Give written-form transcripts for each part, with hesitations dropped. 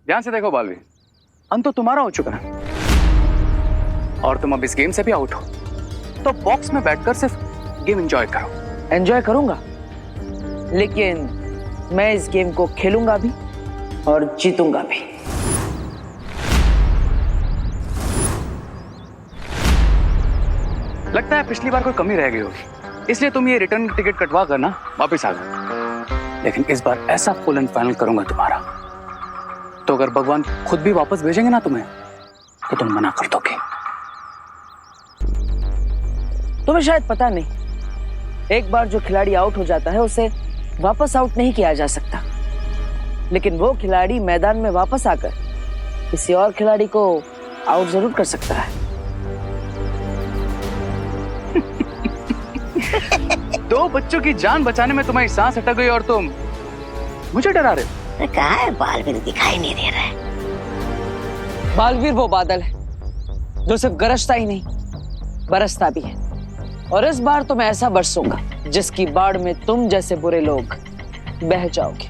ध्यान से देखो बालवीर, अंत तो तुम्हारा हो चुका है और तुम अब इस गेम से भी आउट हो। तो बॉक्स में बैठकर सिर्फ गेम एंजॉय करो। एंजॉय करूंगा, लेकिन मैं इस गेम को खेलूंगा भी और जीतूंगा भी। लगता है पिछली बार कोई कमी रह गई होगी, इसलिए तुम ये रिटर्न टिकट कटवा कर ना वापिस आ गए। लेकिन इस बार ऐसा फुल एंड फाइनल करूंगा तुम्हारा, तो अगर भगवान खुद भी वापस भेजेंगे ना तुम्हें, तो तुम मना कर दोगे। तुम्हें शायद पता नहीं, एक बार जो खिलाड़ी आउट हो जाता है उसे वापस आउट नहीं किया जा सकता, लेकिन वो खिलाड़ी मैदान में वापस आकर किसी और खिलाड़ी को आउट जरूर कर सकता है। दो बच्चों की जान बचाने में तुम्हारी सांस अटक गई और तुम मुझे डरा रहे हो। कहाँ है बालवीर, दिखाई नहीं दे रहा है। बालवीर वो बादल है जो सिर्फ गरजता ही नहीं बरसता भी है, और इस बार तो मैं ऐसा बरसूंगा जिसकी बाढ़ में तुम जैसे बुरे लोग बह जाओगे।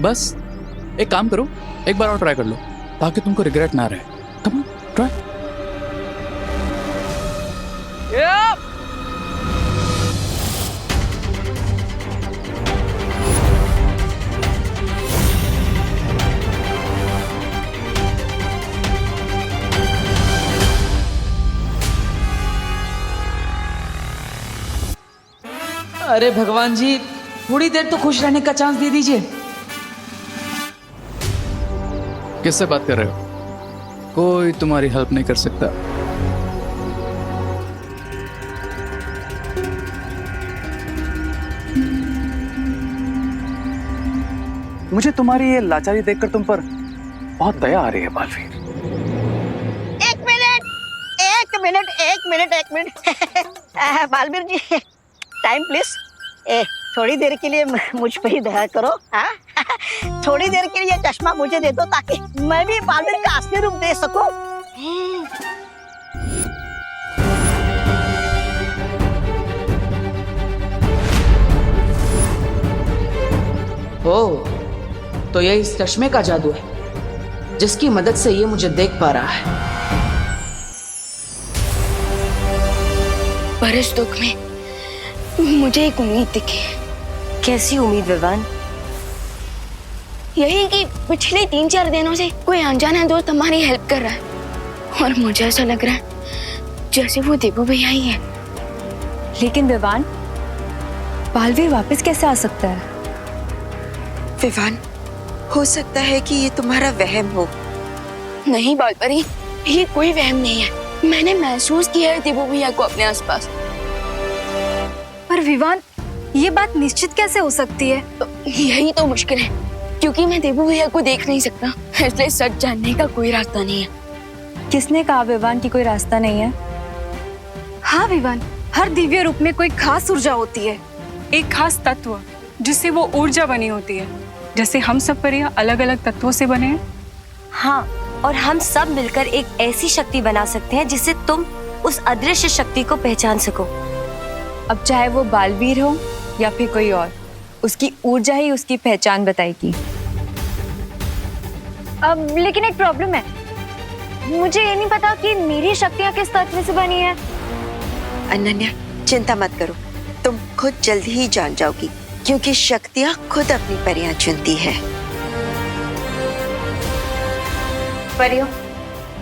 बस एक काम करो, एक बार और ट्राई कर लो ताकि तुमको रिग्रेट ना रहे। Come on, try. अरे भगवान जी, थोड़ी देर तो खुश रहने का चांस दे दीजिए। किससे बात कर रहे हो? कोई तुम्हारी हेल्प नहीं कर सकता। मुझे तुम्हारी ये लाचारी देखकर तुम पर बहुत दया आ रही है बालवीर। एक मिनट, एक मिनट, एक मिनट, एक minute. Balveer ji, time please. थोड़ी देर के लिए मुझ पे ही दया करो। हाँ, थोड़ी देर के लिए चश्मा मुझे दे दो ताकि मैं भी बालवीर का असली रूप दे सकूं। ओह, तो ये इस चश्मे का जादू है जिसकी मदद से ये मुझे देख पा रहा है। पर इस दुख में मुझे एक उम्मीद दिखी। कैसी उम्मीद विवान? यही कि पिछले 3-4 दिनों से कोई अनजाना दोस्त हमारी हेल्प कर रहा है और मुझे ऐसा लग रहा है जैसे वो देबू भैया ही है। लेकिन विवान, बालवीर वापस कैसे आ सकता है? विवान, हो सकता है कि ये तुम्हारा वहम हो। नहीं बालपरी, ये कोई वहम नहीं है। मैंने महसूस किया है देबू भैया को अपने आसपास। पर विवान, ये बात निश्चित कैसे हो सकती है? यही तो मुश्किल है, क्योंकि मैं देबू भैया को देख नहीं सकता, इसलिए सच जानने का कोई रास्ता नहीं है। किसने कहा विवान की कोई रास्ता नहीं है? हाँ विवान, हर दिव्य रूप में कोई खास ऊर्जा होती है, एक खास तत्व जिससे वो ऊर्जा बनी होती है, जैसे हम सब परियां अलग अलग तत्वों से बने हैं। हाँ, और हम सब मिलकर एक ऐसी शक्ति बना सकते हैं जिससे तुम उस अदृश्य शक्ति को पहचान सको। अब चाहे वो बालवीर हो या फिर कोई और, उसकी ऊर्जा ही उसकी पहचान बताएगी। अब लेकिन एक प्रॉब्लम है, मुझे ये नहीं पता कि मेरी शक्तियाँ किस तत्व से बनी है। अनन्या, चिंता मत करो, तुम खुद जल्दी ही जान जाओगी, क्योंकि शक्तियाँ खुद अपनी परियां चुनती है। परियों,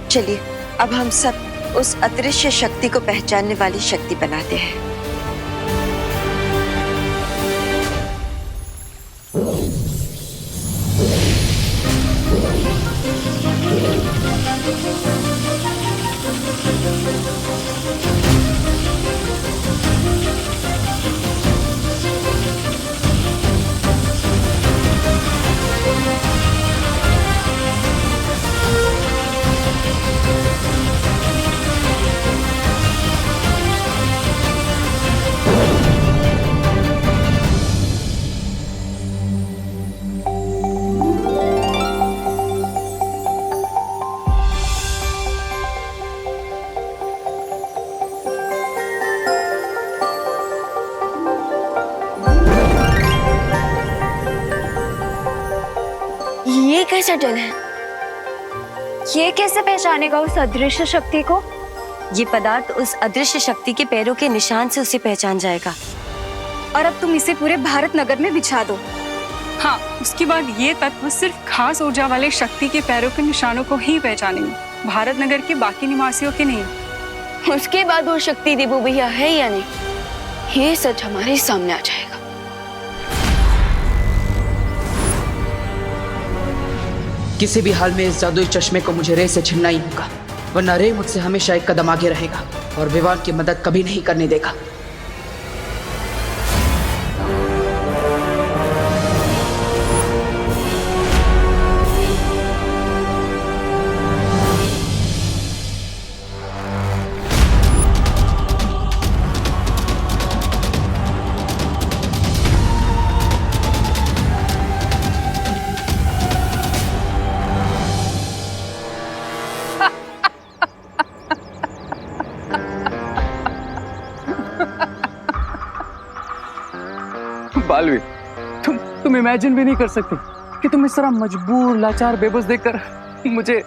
चलिए अब हम सब उस अदृश्य शक्ति को पहचानने वाली शक्ति बनाते हैं। कैसे जले? ये कैसे पहचानेगा उस अदृश्य शक्ति को? ये पदार्थ उस अदृश्य शक्ति के पैरों के निशान से उसे पहचान जाएगा। और अब तुम इसे पूरे भारत नगर में बिछा दो। हाँ, उसके बाद ये तत्व सिर्फ खास ऊर्जा वाले शक्ति के पैरों के निशानों को ही पहचानेंगे, भारत नगर के बाकी निवासियों के नहीं। उसके बाद वो शक्ति देवो भैया है या नहीं, ये सच हमारे सामने आ जाएगा। किसी भी हाल में इस जादुई चश्मे को मुझे रे से छीनना ही होगा, वरना रे मुझसे हमेशा एक कदम आगे रहेगा और विवान की मदद कभी नहीं करने देगा। बालवीर, तुम इमेजिन भी नहीं कर सकते कि तुम इस तरह मजबूर, लाचार, बेबस देखकर मुझे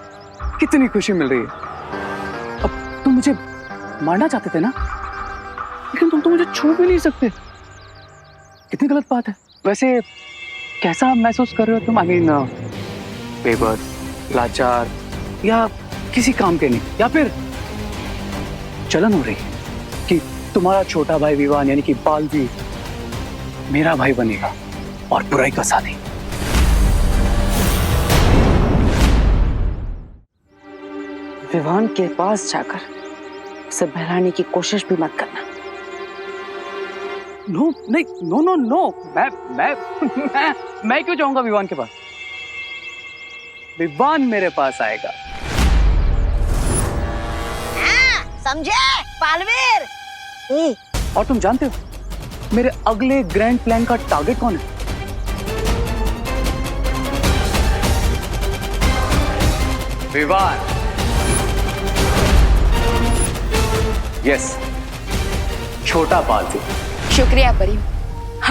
कितनी खुशी मिल रही है। अब तुम मुझे मारना चाहते थे ना, लेकिन तुम तो मुझे छू भी नहीं सकते। कितनी गलत बात है। वैसे कैसा महसूस कर रहे हो तुम? आई मीन, बेबस, लाचार, या किसी काम के नहीं, या फिर जलन हो रही है कि तुम्हारा छोटा भाई विवान यानी कि बालवीर मेरा भाई बनेगा और बुराई का साथी। विवान के पास जाकर उसे बहलाने की कोशिश भी मत करना। नो, नहीं, नो नो नो, मैं क्यों जाऊंगा विवान के पास? विवान मेरे पास आएगा। समझे बालवीर? और तुम जानते हो मेरे अगले ग्रैंड प्लान का टारगेट कौन है? विवान। यस, छोटा बालवीर। शुक्रिया परी।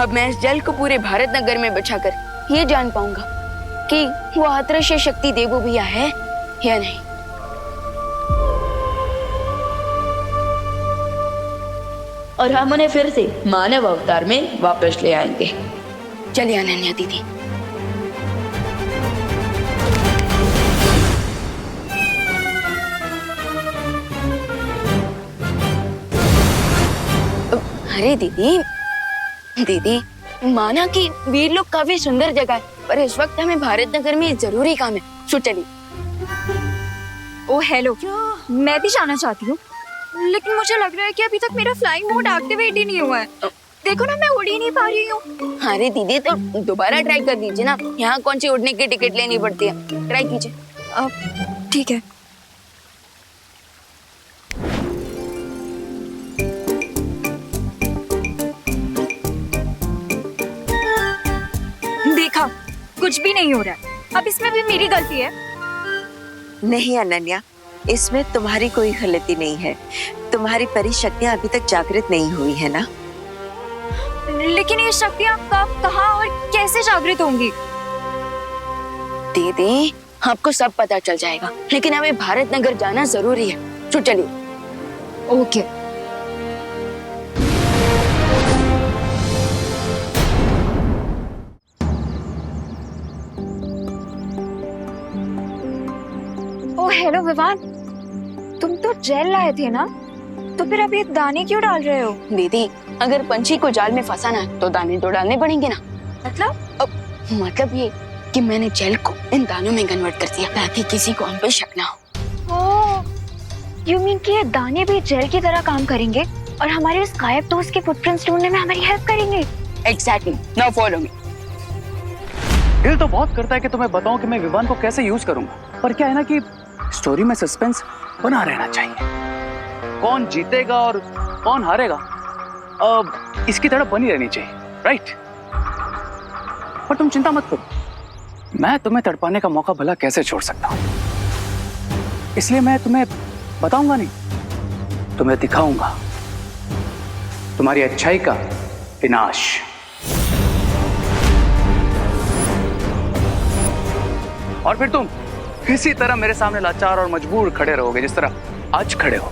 अब मैं इस जल को पूरे भारत नगर में बिछाकर ये जान पाऊंगा कि वो अदृश्य शक्ति देवो भैया है या नहीं। और हम उन्हें फिर से मानव अवतार में वापस ले आएंगे। चलिए अनन्या दीदी। अरे दीदी, दीदी माना कि वीर लोग काफी सुंदर जगह है, पर इस वक्त हमें भारत नगर में जरूरी काम है, सो चलिए। ओ हेलो, मैं भी जाना चाहती हूँ, लेकिन मुझे लग रहा है कि अभी तक मेरा फ्लाइंग मोड एक्टिवेट ही नहीं हुआ है। देखो ना, मैं उड़ ही नहीं पा रही हूँ। अरे दीदी, तो दोबारा ट्राई कर दीजिए ना, यहाँ कौन सी उड़ने की टिकट लेनी पड़ती है, ट्राई कीजिए। ठीक है। देखा, कुछ भी नहीं हो रहा है। अब इसमें भी मेरी गलती है? नहीं अनन्या, इसमें तुम्हारी कोई गलती नहीं है। तुम्हारी परी शक्तियाँ अभी तक जागृत नहीं हुई है ना। लेकिन ये शक्तियाँ कब, कहाँ और कैसे जागृत होंगी? दीदी, आपको सब पता चल जाएगा, लेकिन हमें भारत नगर जाना जरूरी है, तो चलिए। ओके। ओ हेलो विवान, तुम तो जेल लाए थे ना, तो फिर अब ये दाने क्यों डाल रहे हो? दीदी, अगर पंछी को जाल में फंसाना है तो दाने तो डालने पड़ेंगे ना। मतलब ये कि मैंने जेल को इन दानों में कन्वर्ट कर दिया ताकि किसी को हम पे शक ना हो। ओह, यू मीन कि ये दाने भी जेल की तरह काम करेंगे और हमारे उस गायब दोस्त के फुटप्रिंट्स ढूंढने में हमारी हेल्प करेंगे? Exactly, now follow me. दिल तो बहुत करता है कि तुम्हें बताऊं कि मैं विवान को कैसे यूज करूंगा, पर क्या है ना कि स्टोरी में सस्पेंस बना रहना चाहिए। कौन जीतेगा और कौन हारेगा अब इसकी तरफ बनी रहनी चाहिए, राइट? पर तुम चिंता मत करो, मैं तुम्हें तड़पाने का मौका भला कैसे छोड़ सकता हूं। इसलिए मैं तुम्हें बताऊंगा नहीं, तुम्हें दिखाऊंगा तुम्हारी अच्छाई का विनाश। और फिर तुम इसी तरह मेरे सामने लाचार और मजबूर खड़े रहोगे जिस तरह आज खड़े हो।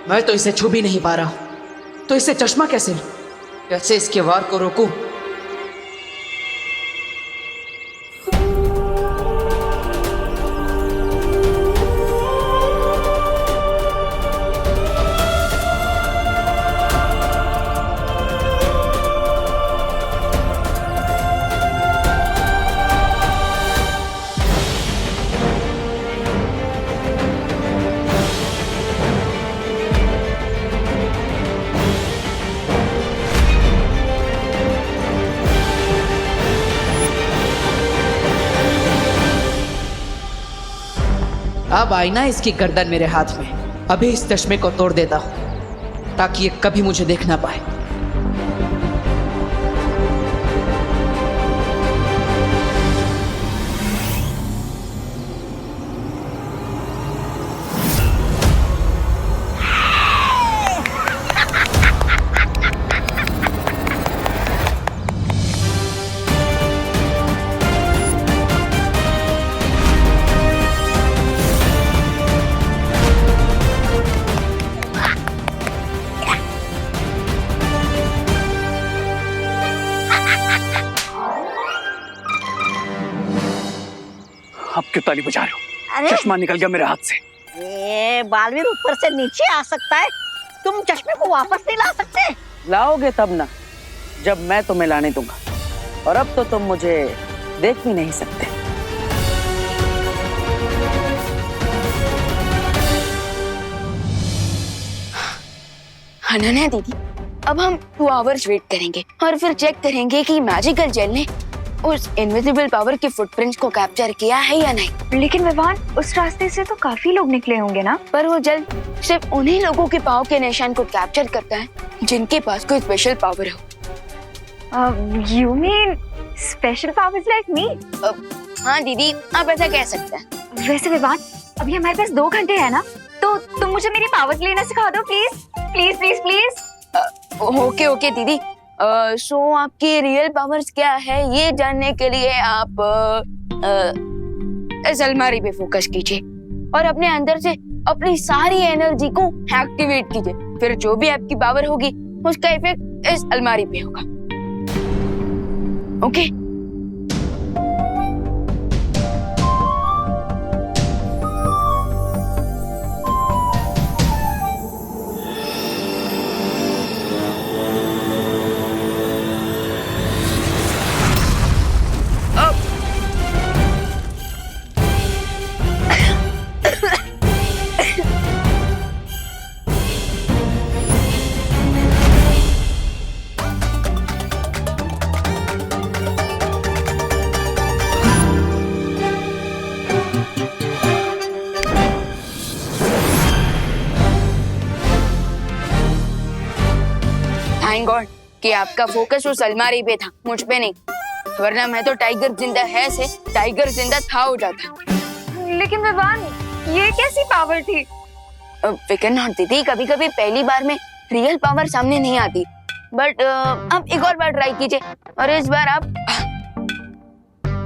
मैं तो इसे छू भी नहीं पा रहा हूं, तो इसे चश्मा कैसे लूं? कैसे इसके वार को रोकूं? अब आई ना इसकी गर्दन मेरे हाथ में। अभी इस चश्मे को तोड़ देता हूं ताकि ये कभी मुझे देख ना पाए। अब क्यों ताली बजा रहे हो? अरे चश्मा निकल गया मेरे हाथ से। ये बालवीर ऊपर से नीचे आ सकता है, तुम चश्मे को वापस नहीं ला सकते? लाओगे तब ना, जब मैं तुम्हें लाने दूंगा। और अब तो तुम मुझे देख भी नहीं सकते। अनन्या दीदी, अब हम 2 आवर्स वेट करेंगे और फिर चेक करेंगे कि मैजिकल जेल ने उस इनविजिबल पावर के फुटप्रिंट्स को कैप्चर किया है या नहीं। लेकिन विवान, उस रास्ते से तो काफी लोग निकले होंगे ना? पर वो जेल सिर्फ उन्हीं लोगों के पाँव के निशान को कैप्चर करता है जिनके पास कोई स्पेशल पावर हो। You mean special powers like me? हाँ दीदी, आप ऐसा कह सकते हैं। वैसे विवान, अभी हमारे पास 2 घंटे है ना, तो तुम मुझे मेरी पावर्स लेना सिखा दो please please please please. Okay okay दीदी। सो आपकी रियल पावर्स क्या है ये जानने के लिए आप इस अलमारी पे फोकस कीजिए और अपने अंदर से अपनी सारी एनर्जी को एक्टिवेट कीजिए। फिर जो भी आपकी पावर होगी उसका इफेक्ट इस अलमारी पे होगा। ओके? थैंक गॉड कि आपका फोकस उस अलमारी पे था, मुझ पे नहीं, वरना मैं तो टाइगर जिंदा है से टाइगर जिंदा था हो जाता। लेकिन विवान, ये कैसी पावर थी? फिकर नॉट दीदी, कभी कभी पहली बार में रियल पावर सामने नहीं आती, बट आप एक और बार ट्राई कीजिए और इस बार आप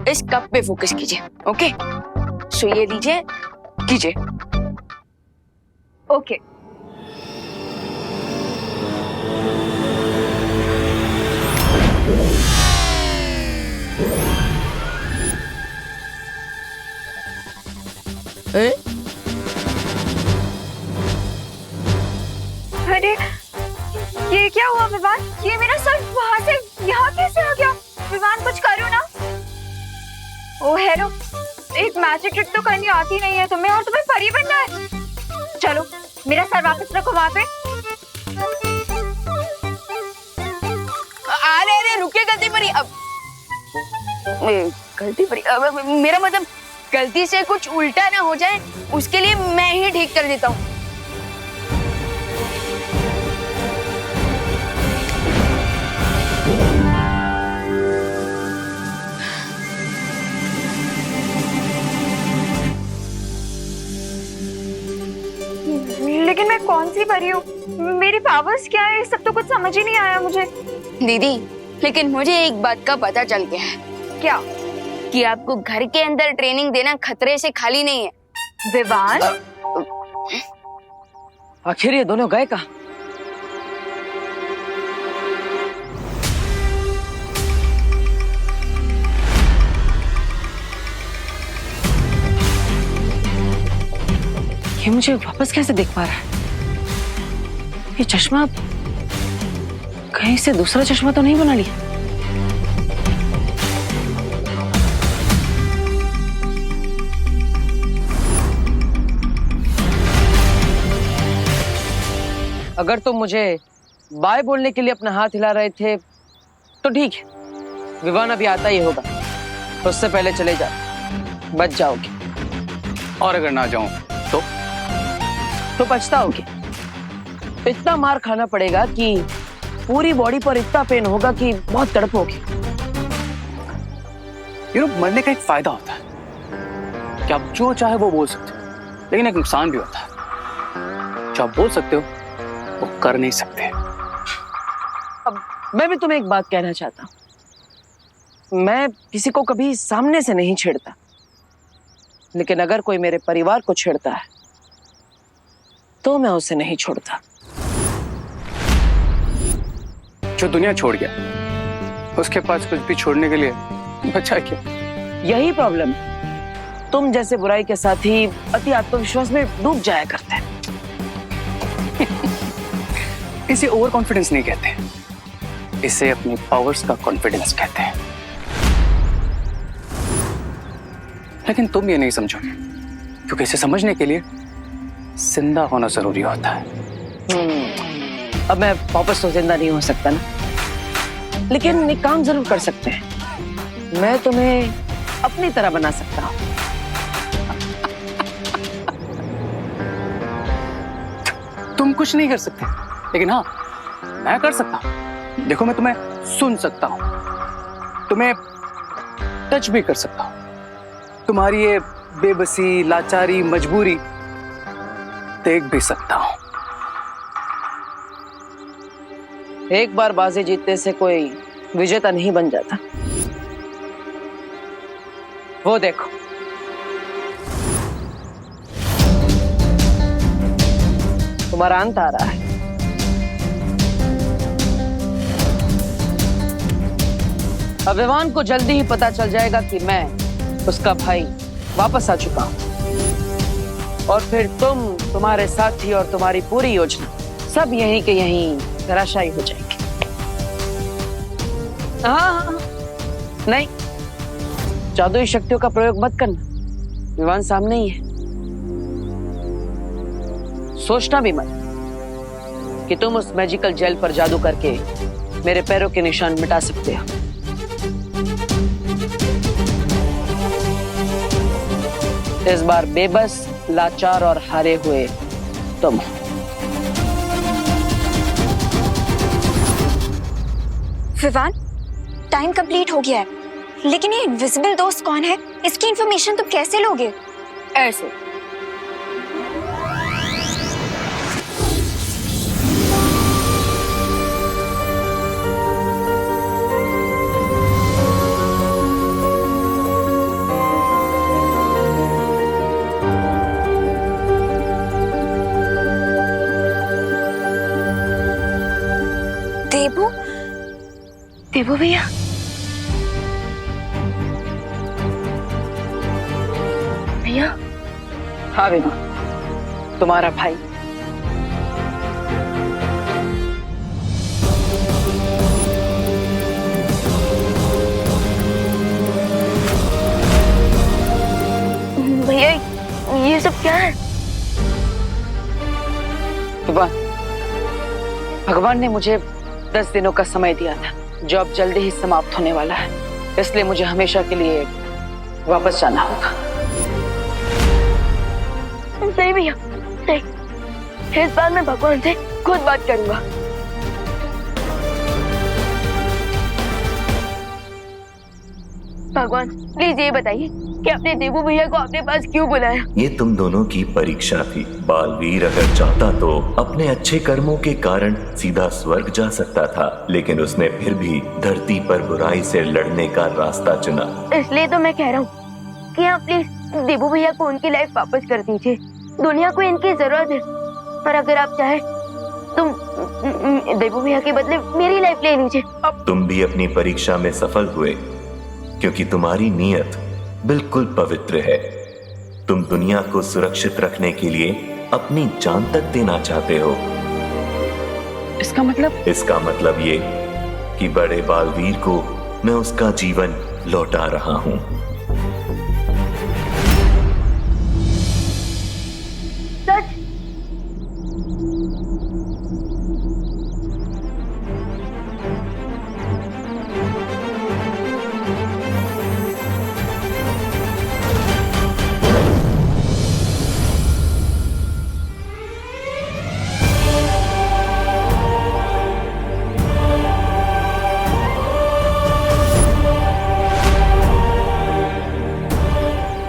इस कप पे फोकस कीजिए। ओके? सो ये लीजिए, कीजिए। ओके। अरे ये क्या हुआ विवान? ये मेरा सर वहां से यहाँ कैसे आ गया? विवान, कुछ करो ना। ओ हेलो, एक मैजिक ट्रिक तो करनी आती नहीं है तुम्हें और तुम्हें परी बनना है। चलो मेरा सर वापस रखो वहां पे। अरे अरे रुकिए, गलती परी। अब गलती परी, अब मेरा मतलब गलती से कुछ उल्टा ना हो जाए उसके लिए मैं ही ठीक कर देता हूँ। लेकिन मैं कौन सी परी हूँ? मेरी पावर्स क्या है? सब तो कुछ समझ ही नहीं आया मुझे। दीदी, लेकिन मुझे एक बात का पता चल गया है। क्या? कि आपको घर के अंदर ट्रेनिंग देना खतरे से खाली नहीं है। विवान, आखिर ये दोनों गए कहाँ? ये मुझे वापस कैसे देख पा रहा है? ये चश्मा कहीं से दूसरा चश्मा तो नहीं बना लिया? अगर तुम मुझे बाय बोलने के लिए अपना हाथ हिला रहे थे तो ठीक है, विवान अभी आता ही होगा, उससे पहले चले जाओ, बच जाओगे। और अगर ना जाऊं तो पछताओगे। इतना मार खाना पड़ेगा कि पूरी बॉडी पर इतना पेन होगा कि बहुत तड़पोगे। मरने का एक फायदा होता है कि आप जो चाहे वो बोल सकते हो, लेकिन एक नुकसान भी होता है। जो आप बोल सकते हो वो कर नहीं सकते। अब मैं भी तुम्हें एक बात कहना चाहता हूं। मैं किसी को कभी सामने से नहीं छेड़ता, लेकिन अगर कोई मेरे परिवार को छेड़ता है तो मैं उसे नहीं छोड़ता। जो दुनिया छोड़ गया उसके पास कुछ भी छोड़ने के लिए बचा क्या? यही प्रॉब्लम है। तुम जैसे बुराई के साथ ही अति आत्मविश्वास में डूब जाया करते हैं। इसे ओवर कॉन्फिडेंस नहीं कहते, इसे अपनी पावर्स का कॉन्फिडेंस कहते हैं। लेकिन तुम ये नहीं समझोगे, क्योंकि इसे समझने के लिए जिंदा होना जरूरी होता है। अब मैं वापस तो जिंदा नहीं हो सकता ना, लेकिन एक काम जरूर कर सकते हैं। मैं तुम्हें अपनी तरह बना सकता हूँ। तुम कुछ नहीं कर सकते, लेकिन हाँ मैं कर सकता हूँ। देखो, मैं तुम्हें सुन सकता हूँ, तुम्हें टच भी कर सकता हूँ, तुम्हारी ये बेबसी, लाचारी, मजबूरी देख भी सकता हूँ। एक बार बाजी जीतने से कोई विजेता नहीं बन जाता। वो देखो, तुम्हारा अंत आ रहा है। अब विवान को जल्दी ही पता चल जाएगा कि मैं उसका भाई वापस आ चुका हूं, और फिर तुम, तुम्हारे साथी और तुम्हारी पूरी योजना सब यहीं के यहीं धराशायी हो जाएंगे। हाँ, नहीं, जादुई शक्तियों का प्रयोग मत करना। विवान सामने ही है। सोचना भी मत कि तुम उस मैजिकल जेल पर जादू करके मेरे पैरों के निशान मिटा सकते हो। इस बार बेबस, लाचार और हारे हुए तुम। विवान, टाइम कंप्लीट हो गया है, लेकिन ये इनविजिबल दोस्त कौन है? इसकी इंफॉर्मेशन तुम कैसे लोगे? ऐसे देबू, देबू भैया, भैया। हाँ विवान, तुम्हारा भाई। भैया, ये सब क्या है? विवान, भगवान ने मुझे 10 दिनों का समय दिया था, जो अब जल्दी ही समाप्त होने वाला है। इसलिए मुझे हमेशा के लिए वापस जाना होगा। सही भैया, सही। इस बार मैं भगवान से खुद बात करूंगा। भगवान, प्लीज ये बताइए कि आपने देवू भैया को अपने पास क्यों बुलाया। ये तुम दोनों की परीक्षा थी। बालवीर अगर चाहता तो अपने अच्छे कर्मों के कारण सीधा स्वर्ग जा सकता था, लेकिन उसने फिर भी धरती पर बुराई से लड़ने का रास्ता चुना। इसलिए तो मैं कह रहा हूँ कि आप प्लीज देवू भैया को उनकी लाइफ वापस कर दीजिए। दुनिया को इनकी जरूरत है, और अगर आप चाहे तुम देवू भैया के बदले मेरी लाइफ ले लीजिए। तुम भी अपनी परीक्षा में सफल हुए, क्योंकि तुम्हारी नीयत बिल्कुल पवित्र है। तुम दुनिया को सुरक्षित रखने के लिए अपनी जान तक देना चाहते हो। इसका मतलब? इसका मतलब ये कि बड़े बालवीर को मैं उसका जीवन लौटा रहा हूं। सच?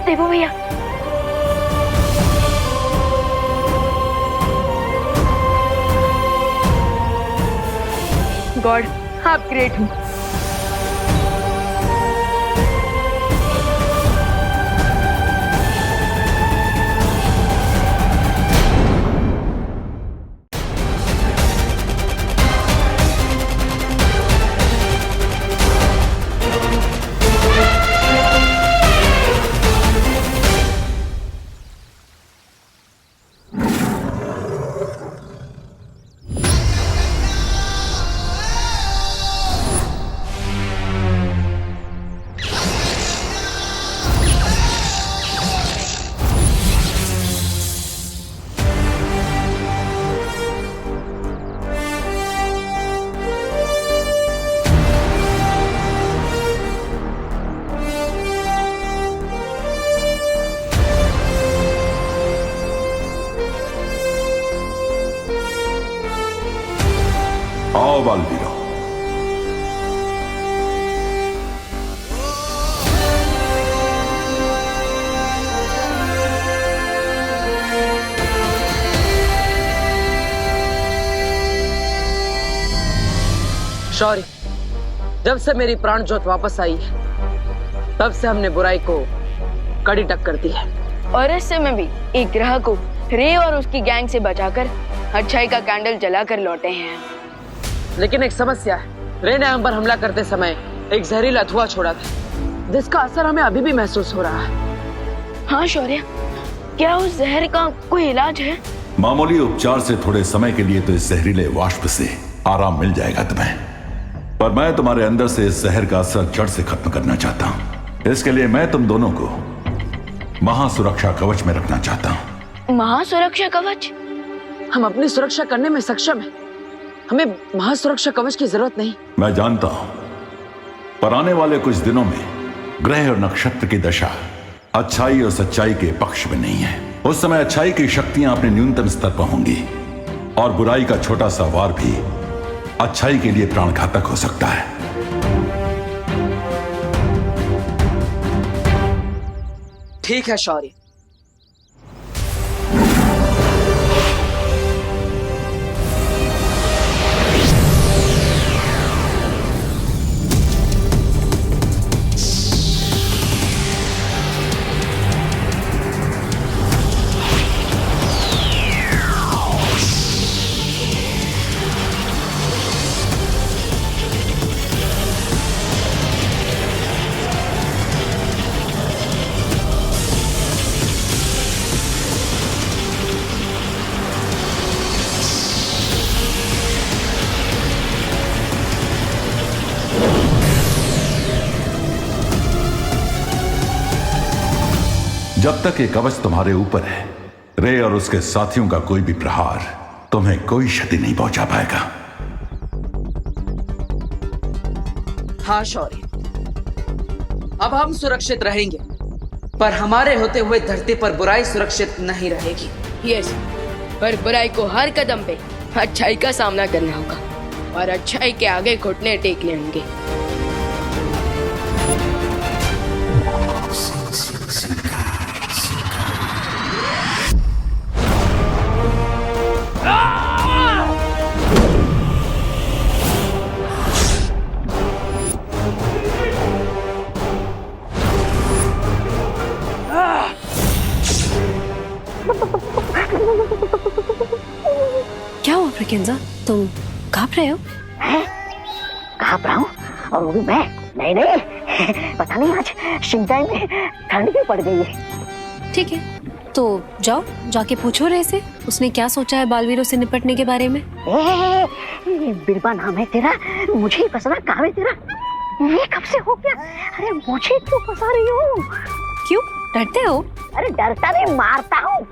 देवू भैया, गॉड आप ग्रेट हो। आओ बालवीरों, शौर्य, जब से मेरी प्राण ज्योत वापस आई है, तब से हमने बुराई को कड़ी टक्कर दी है। और इस समय भी एक ग्रह को रे और उसकी गैंग से बचाकर अच्छाई का कैंडल जलाकर लौटे हैं। लेकिन एक समस्या है, रे ने हम पर हमला करते समय एक जहरीला धुआं छोड़ा था, जिसका असर हमें अभी भी महसूस हो रहा है। हाँ शौर्य, क्या उस जहर का कोई इलाज है? मामूली उपचार से थोड़े समय के लिए तो इस जहरीले वाष्प से आराम मिल जाएगा तुम्हें, पर मैं तुम्हारे अंदर से इस जहर का असर जड़ से खत्म करना चाहता हूँ। इसके लिए मैं तुम दोनों को महासुरक्षा कवच में रखना चाहता हूँ। महासुरक्षा कवच? हम अपनी सुरक्षा करने में सक्षम हैं। हमें महासुरक्षा कवच की जरूरत नहीं। मैं जानता हूं, पर आने वाले कुछ दिनों में ग्रह और नक्षत्र की दशा अच्छाई और सच्चाई के पक्ष में नहीं है। उस समय अच्छाई की शक्तियां अपने न्यूनतम स्तर पर होंगी, और बुराई का छोटा सा वार भी अच्छाई के लिए प्राणघातक हो सकता है। ठीक है शौर्य, जब तक ये कवच तुम्हारे ऊपर है, रे और उसके साथियों का कोई भी प्रहार तुम्हें कोई क्षति नहीं पहुंचा पाएगा। हाँ शौर्य, अब हम सुरक्षित रहेंगे, पर हमारे होते हुए धरती पर बुराई सुरक्षित नहीं रहेगी। यस, पर बुराई को हर कदम पे अच्छाई का सामना करना होगा, और अच्छाई के आगे घुटने टेकने होंगे। क्या हुआ प्रकेंजा, तुम कांप रहे हो? कांप रहा हूँ, और वो भी मैं? नहीं पता नहीं आज शिंजाई में ठंड क्यों पड़ गई है। ठीक है, तो जाओ, जाके पूछो रे से उसने क्या सोचा है बालवीरों से निपटने के बारे में। बिरबा नाम है तेरा, मुझे ही फंसना काम है तेरा। ये कब से हो गया? अरे मुझे क्यों फंसा रही हो? क्यों डरते हो? अरे डरता नहीं, मारता हूँ।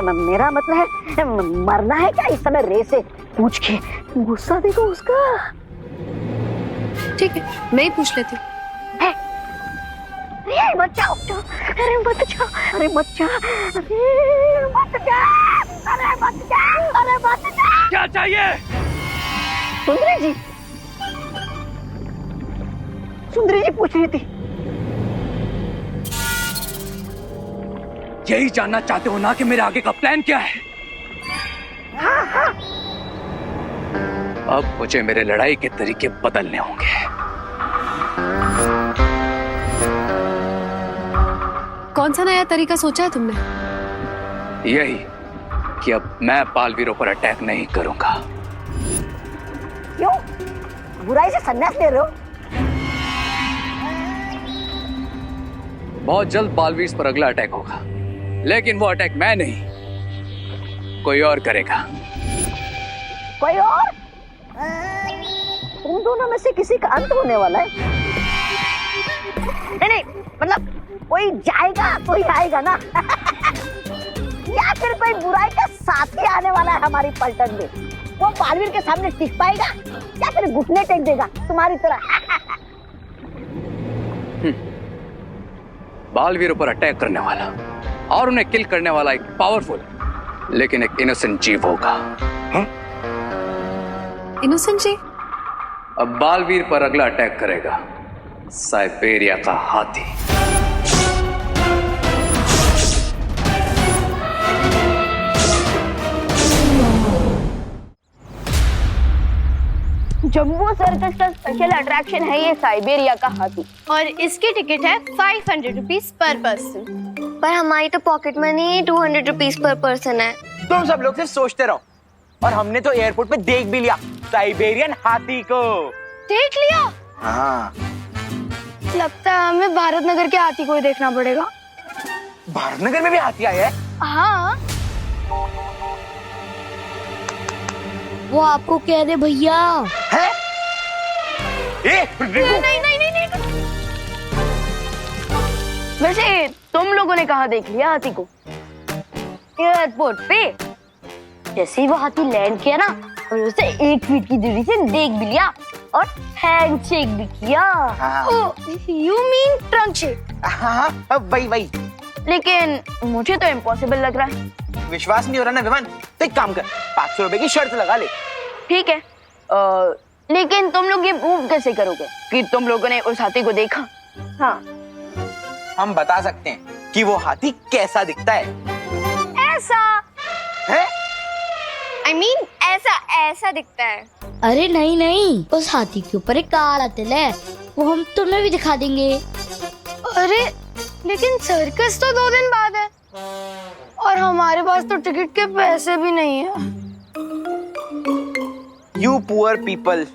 मेरा मतलब है मरना है क्या इस समय? रे से पूछ के गुस्सा देखो उसका। ठीक है, मैं ही पूछ लेती हूँ। मत जाओ, अरे मत जाओ, अरे मत जा, अरे मत जा, अरे मत जा, अरे मत जा। क्या चाहिए? सुंदरी जी पूछ रही थी। यही जानना चाहते हो ना कि मेरे आगे का प्लान क्या है? हाँ। अब मुझे मेरे लड़ाई के तरीके बदलने होंगे। कौन सा नया तरीका सोचा है तुमने? यही कि अब मैं बालवीरों पर अटैक नहीं करूंगा। क्यों? बुराई से संन्यास ले रहे हो? बहुत जल्द बालवीर पर अगला अटैक होगा, लेकिन वो अटैक मैं नहीं, कोई और करेगा। कोई और? तुम दोनों में से किसी का अंत होने वाला है। नहीं, मतलब कोई जाएगा कोई आएगा ना। या फिर कोई बुराई का साथी आने वाला है हमारी पलटन में। वो बालवीर के सामने टिक पाएगा या फिर घुटने टेक देगा तुम्हारी तरह। बालवीरों पर अटैक करने वाला और उन्हें किल करने वाला एक पावरफुल लेकिन एक इनोसेंट जीव होगा। इनोसेंट जी? अब बालवीर पर अगला अटैक करेगा साइबेरिया का हाथी। जम्बो सर्कस का स्पेशल अट्रैक्शन है ये साइबेरिया का हाथी, और इसकी टिकट है 500 रुपीज पर पर्सन। पर हमारी तो pocket money 200 rupees per person है। तुम सब लोग सिर्फ सोचते रहो, और हमने तो एयरपोर्ट पे देख भी लिया साइबेरियन हाथी को। देख लिया? हाँ। लगता है हमें भारत नगर के हाथी को ही देखना पड़ेगा। भारत नगर में भी हाथी आया है? हाँ। वो आपको कह दे भैया। है? नहीं। वैसे तुम लोगों ने कहाँ देख लिया हाथी को? एयरपोर्ट पे। जैसे ही वो हाथी लैंड किया ना, और उसे 1 फीट की दूरी से देख भी लिया और हैंडशेक भी किया। You mean trunk shake? हाँ, वही। लेकिन मुझे तो इम्पॉसिबल लग रहा है। विश्वास नहीं हो रहा ना विमान? तो एक काम कर, 500 रुपए की शर्त लगा ले। ठीक है, लेकिन तुम लोग ये प्रूव कैसे करोगे कि तुम लोगों ने उस हाथी को देखा? हाँ, हम बता सकते हैं कि वो हाथी कैसा दिखता है। ऐसा है? I mean, ऐसा दिखता है। अरे नहीं, उस हाथी के ऊपर एक काला तिल है, वो हम तुम्हें भी दिखा देंगे। अरे लेकिन सर्कस तो 2 दिन बाद है, और हमारे पास तो टिकट के पैसे भी नहीं है। You poor people.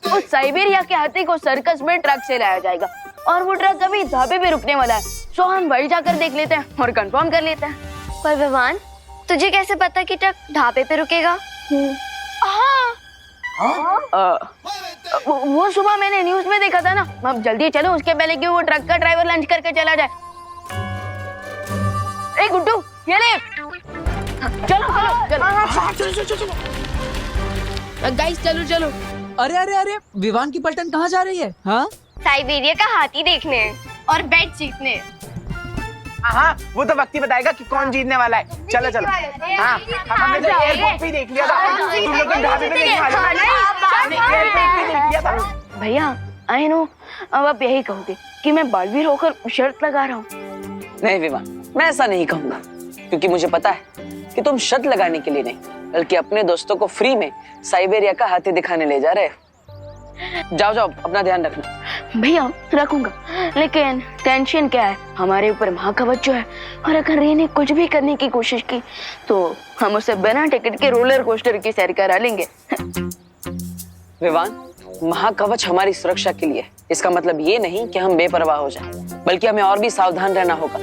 उस साइबेरिया के हाथी को सर्कस में ट्रक से लाया जाएगा, और वो ट्रक अभी ढाबे पे रुकने वाला है। सो हम वही जाकर देख लेते हैं और कंफर्म कर लेते हैं। पर विवान, तुझे कैसे पता कि ट्रक ढाबे पे रुकेगा? वो सुबह मैंने न्यूज में देखा था ना। अब जल्दी चलो, उसके पहले कि वो ट्रक का ड्राइवर लंच करके चला जाए। ए गुड्डू, ये ले। चलो। गाइस चलो। अरे विवान की पलटन कहाँ जा रही है? हाँ, साइबेरिया का हाथी देखने और बेट जीतने। हाँ, वो तो वक्त ही बताएगा कि कौन जीतने वाला है। चलो। हाँ, हमने तो एयरपोर्ट पे देख लिया था। तुम लोग तो ढाबे पे देख लिया था। भैया, आई नो, अब आप यही कहोगे कि मैं बालवीर होकर शर्त लगा रहा हूँ, नहीं विवान, मैं ऐसा नहीं कहूंगा, क्योंकि मुझे पता है कि तुम शर्त लगाने के लिए नहीं, बल्कि अपने दोस्तों को फ्री में साइबेरिया का हाथी दिखाने ले जा रहे हो। जाओ जाओ, अपना ध्यान रखना। भैया रखूंगा, लेकिन टेंशन क्या है, हमारे ऊपर महाकवच जो है, और अगर रे ने कुछ भी करने की कोशिश की तो हम उसे बिना टिकट के रोलर कोस्टर की सैर करा लेंगे। विवान, महाकवच हमारी सुरक्षा के लिए, इसका मतलब ये नहीं कि हम बेपरवाह हो जाएं, बल्कि हमें और भी सावधान रहना होगा,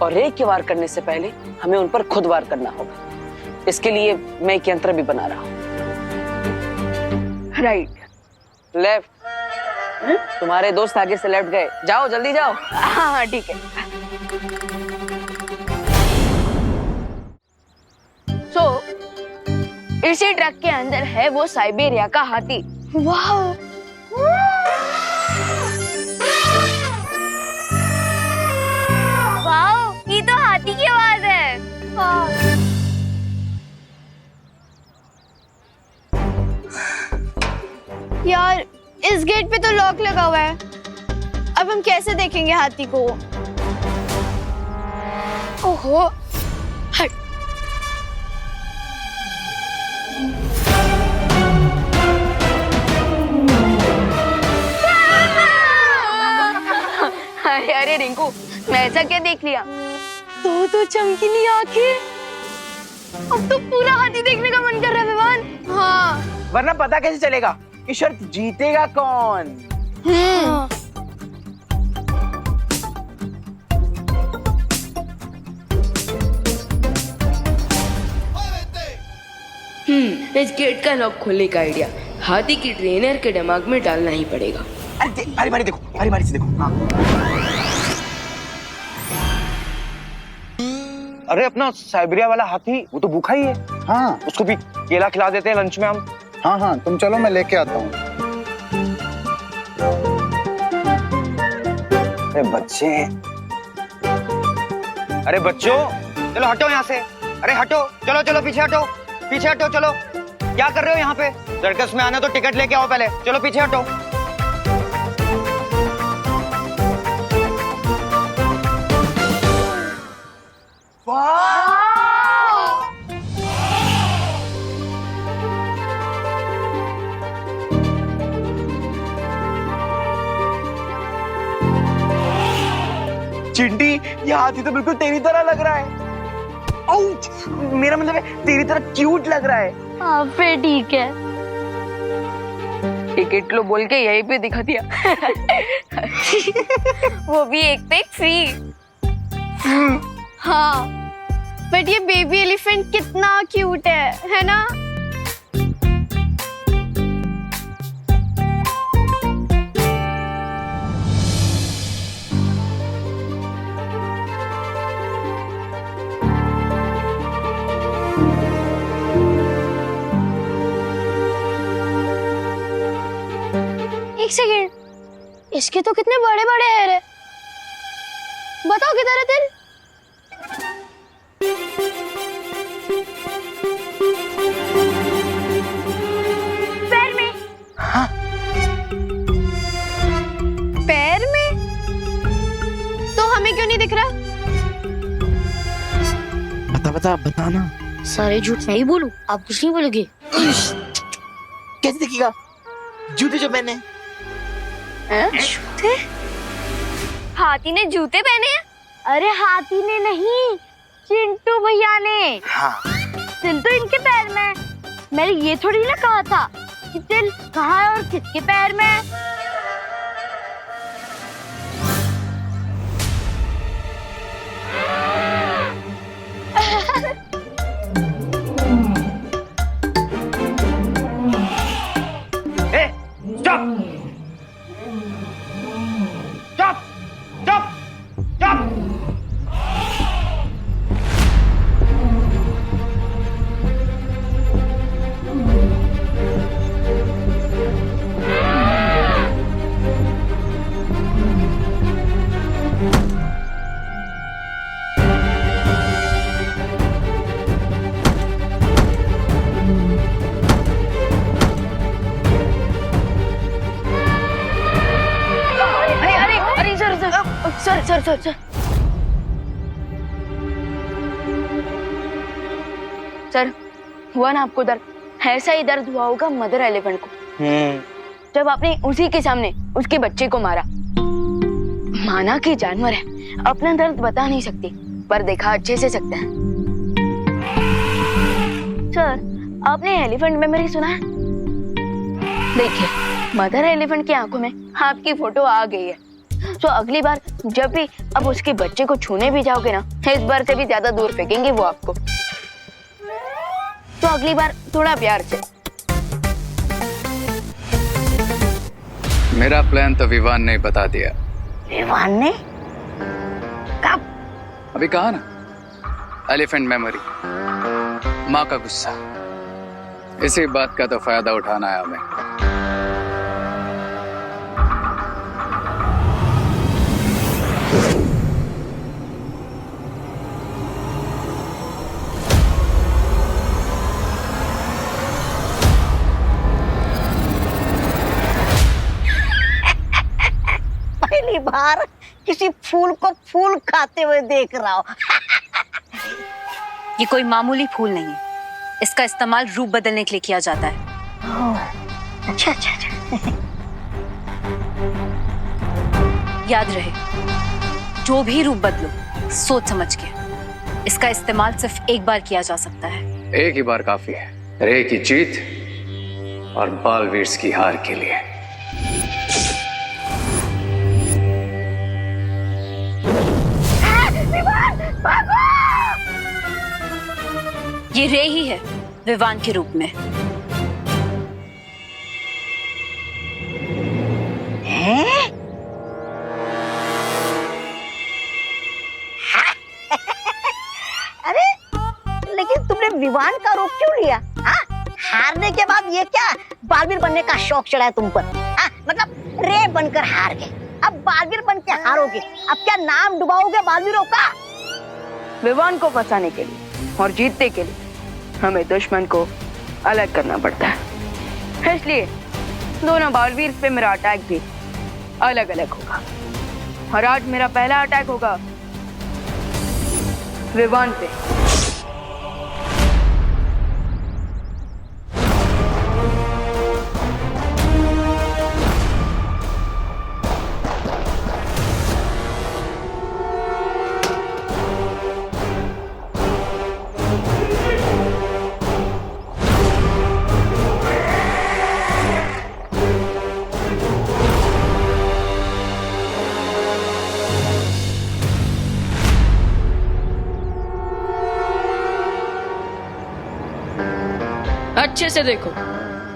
और रे के वार करने से पहले हमें उन पर खुद वार करना होगा। इसके लिए मैं एक यंत्र भी बना रहा हूँ। Right, left. तुम्हारे दोस्त आगे से लेफ्ट गए, जाओ जल्दी जाओ। हाँ ठीक है। सो इसी ट्रक के अंदर है वो साइबेरिया का हाथी। वाह, वाह, ये तो हाथी की आवाज है। यार इस गेट पे तो लॉक लगा हुआ है, अब हम कैसे देखेंगे हाथी को? ओहो, हट। अरे अरे रिंकू, मैं ऐसा क्या देख लिया? तो चमकीली आंखें, अब तो पूरा हाथी देखने का मन कर रहा है विवान। हाँ, वरना पता कैसे चलेगा कि शर्त जीतेगा कौन? इस गेट का लॉक खोलने का आइडिया हाथी की ट्रेनर के दिमाग में डालना ही पड़ेगा। अरे बारी बारी देखो, बारी बारी से देखो। हाँ। अरे अपना साइबेरिया वाला हाथी, वो तो भूखा ही है। हाँ, उसको भी केला खिला देते हैं लंच में हम। हाँ हाँ, तुम चलो, मैं लेके आता हूँ। अरे बच्चे, अरे बच्चों, चलो हटो यहाँ से। अरे हटो, चलो चलो पीछे हटो, पीछे हटो। चलो, क्या कर रहे हो यहाँ पे? सर्कस में आना तो टिकट लेके आओ पहले। चलो पीछे हटो। चिंटी, ये हाथी तो बिल्कुल तेरी तरह लग रहा है। आउच! मेरा मतलब है तेरी तरह क्यूट लग रहा है। हाँ फिर ठीक है। टिकट लो बोल के यहीं पे दिखा दिया। वो भी एक पे एक फ्री। हाँ, बट ये बेबी एलिफेंट कितना क्यूट है ना? एक सेकेंड, इसके तो कितने बड़े बड़े हेयर है। बताओ किधर है तेरे? पैर में। हाँ? पैर में? तो हमें क्यों नहीं दिख रहा? बता ना। सारे झूठ मैं ही बोलूं, आप कुछ नहीं बोलोगे? कैसे दिखेगा? जूते जो पहने। जूते? हाथी ने जूते पहने हैं? अरे हाथी ने नहीं, चिंटू भैया ने। हाँ। तिल तो इनके पैर में है। मैंने ये थोड़ी ना कहा था कि तिल कहाँ है और किसके पैर में है। सर सर हुआ ना आपको दर्द, ऐसा ही दर्द हुआ होगा मदर एलिफेंट को जब आपने उसी के सामने उसके बच्चे को मारा। माना कि जानवर है, अपना दर्द बता नहीं सकती, पर देखा अच्छे से सकता है। सर आपने एलिफेंट मेमोरी सुना है? देखिए मदर एलिफेंट की आंखों में आपकी फोटो आ गई है, तो अगली बार जब भी अब उसके बच्चे को छूने भी जाओगे ना, इस बार से भी ज्यादा दूर फेंकेंगे वो आपको। तो अगली बार थोड़ा प्यार से। मेरा प्लान तो विवान ने बता दिया। विवान ने? कब? अभी कहा ना, एलिफेंट मेमोरी, माँ का गुस्सा, इसी बात का तो फायदा उठाना है हमें। पहली बार किसी फूल को फूल खाते हुए देख रहा हूँ। ये कोई मामूली फूल नहीं है, इसका इस्तेमाल रूप बदलने के लिए किया जाता है। अच्छा अच्छा अच्छा। याद रहे, जो भी रूप बदलो सोच समझ के। इसका इस्तेमाल सिर्फ एक बार किया जा सकता है। एक ही बार काफी है, रे की जीत और बालवीर की हार के लिए। ये रे ही है विवान के रूप में। हैं? अरे लेकिन तुमने विवान का रूप क्यों लिया? हाँ? हारने के बाद ये क्या बालवीर बनने का शौक चढ़ा है तुम पर? हाँ? मतलब रे बनकर हार गए, अब बालवीर बन के हारोगे। अब क्या नाम डुबाओगे बालवीरों का? विवान को फंसाने के लिए और जीतने के लिए हमें दुश्मन को अलग करना पड़ता है, इसलिए दोनों बालवीर पे मेरा अटैक भी अलग अलग होगा। और आज मेरा पहला अटैक होगा विवान पे।